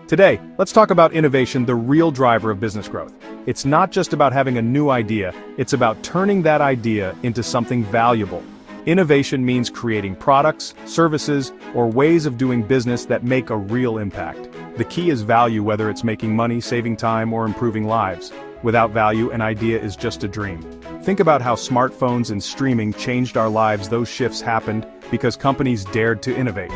Today, let's talk about innovation, the real driver of business growth. It's not just about having a new idea, it's about turning that idea into something valuable. Innovation means creating products, services, or ways of doing business that make a real impact. The key is value, whether it's making money, saving time, or improving lives. Without value, an idea is just a dream. Think about how smartphones and streaming changed our lives. Those shifts happened because companies dared to innovate.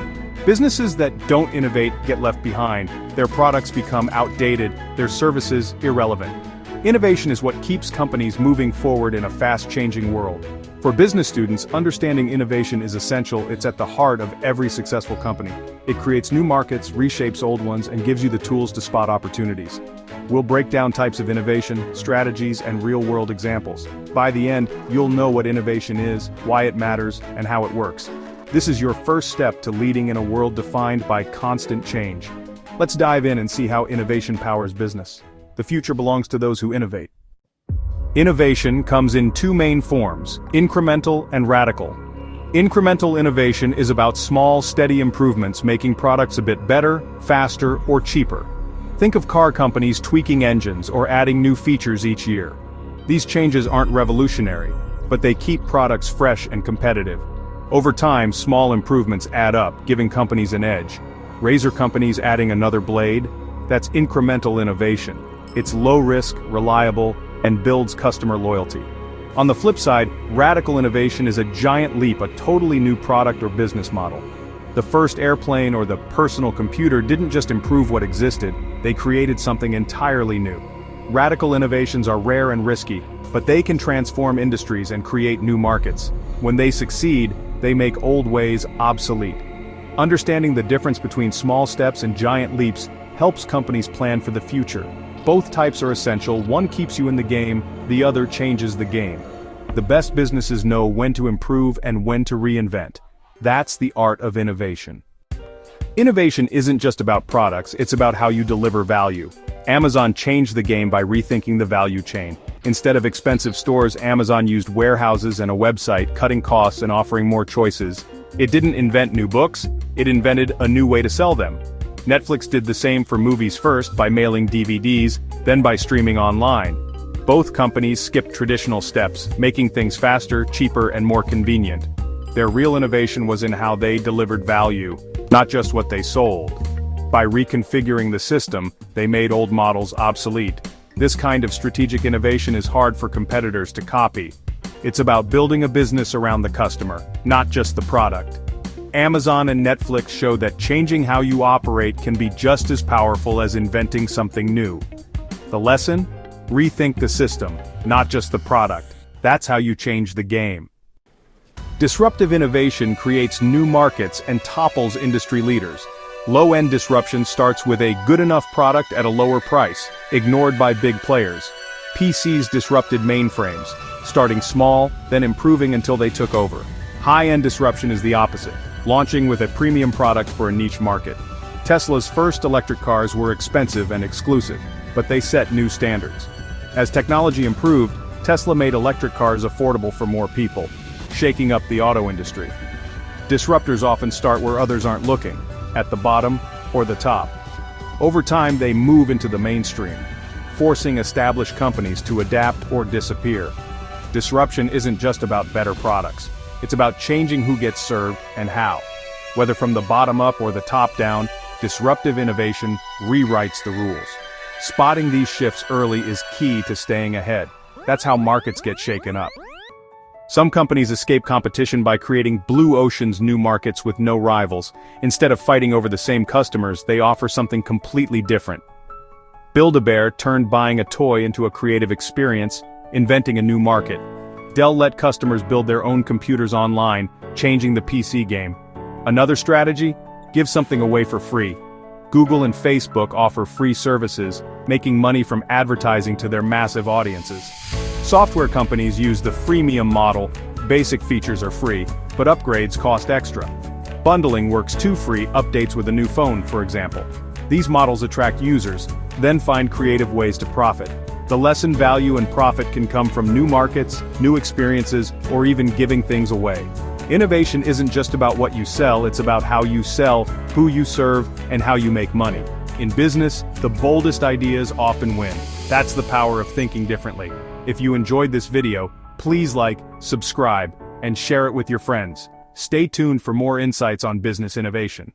Businesses that don't innovate get left behind. Their products become outdated, their services irrelevant. Innovation is what keeps companies moving forward in a fast-changing world. For business students, understanding innovation is essential. It's at the heart of every successful company. It creates new markets, reshapes old ones, and gives you the tools to spot opportunities. We'll break down types of innovation, strategies, and real-world examples. By the end, you'll know what innovation is, why it matters, and how it works. This is your first step to leading in a world defined by constant change. Let's dive in and see how innovation powers business. The future belongs to those who innovate. Innovation comes in two main forms: incremental and radical. Incremental innovation is about small, steady improvements, making products a bit better, faster, or cheaper. Think of car companies tweaking engines or adding new features each year. These changes aren't revolutionary, but they keep products fresh and competitive. Over time, small improvements add up, giving companies an edge. Razor companies adding another blade? That's incremental innovation. It's low risk, reliable, and builds customer loyalty. On the flip side, radical innovation is a giant leap, a totally new product or business model. The first airplane or the personal computer didn't just improve what existed, they created something entirely new. Radical innovations are rare and risky, but they can transform industries and create new markets. When they succeed, they make old ways obsolete. Understanding the difference between small steps and giant leaps helps companies plan for the future. Both types are essential. One keeps you in the game, the other changes the game. The best businesses know when to improve and when to reinvent. That's the art of innovation. Innovation isn't just about products, it's about how you deliver value. Amazon changed the game by rethinking the value chain. Instead of expensive stores, Amazon used warehouses and a website, cutting costs and offering more choices. It didn't invent new books, it invented a new way to sell them. Netflix did the same for movies, first by mailing DVDs, then by streaming online. Both companies skipped traditional steps, making things faster, cheaper, and more convenient. Their real innovation was in how they delivered value, not just what they sold. By reconfiguring the system, they made old models obsolete. This kind of strategic innovation is hard for competitors to copy. It's about building a business around the customer, not just the product. Amazon and Netflix show that changing how you operate can be just as powerful as inventing something new. The lesson? Rethink the system, not just the product. That's how you change the game. Disruptive innovation creates new markets and topples industry leaders. Low-end disruption starts with a good enough product at a lower price, ignored by big players. PCs disrupted mainframes, starting small, then improving until they took over. High-end disruption is the opposite, launching with a premium product for a niche market. Tesla's first electric cars were expensive and exclusive, but they set new standards. As technology improved, Tesla made electric cars affordable for more people, shaking up the auto industry. Disruptors often start where others aren't looking, at the bottom or the top. Over time, they move into the mainstream, forcing established companies to adapt or disappear. Disruption isn't just about better products. It's about changing who gets served and how. Whether from the bottom up or the top down, disruptive innovation rewrites the rules. Spotting these shifts early is key to staying ahead. That's how markets get shaken up. Some companies escape competition by creating blue oceans, new markets with no rivals. Instead of fighting over the same customers, they offer something completely different. Build-A-Bear turned buying a toy into a creative experience, inventing a new market. Dell let customers build their own computers online, changing the PC game. Another strategy? Give something away for free. Google and Facebook offer free services, making money from advertising to their massive audiences. Software companies use the freemium model. Basic features are free, but upgrades cost extra. Bundling works too: free updates with a new phone, for example. These models attract users, then find creative ways to profit. The lesson: value and profit can come from new markets, new experiences, or even giving things away. Innovation isn't just about what you sell, it's about how you sell, who you serve, and how you make money. In business, the boldest ideas often win. That's the power of thinking differently. If you enjoyed this video, please like, subscribe, and share it with your friends. Stay tuned for more insights on business innovation.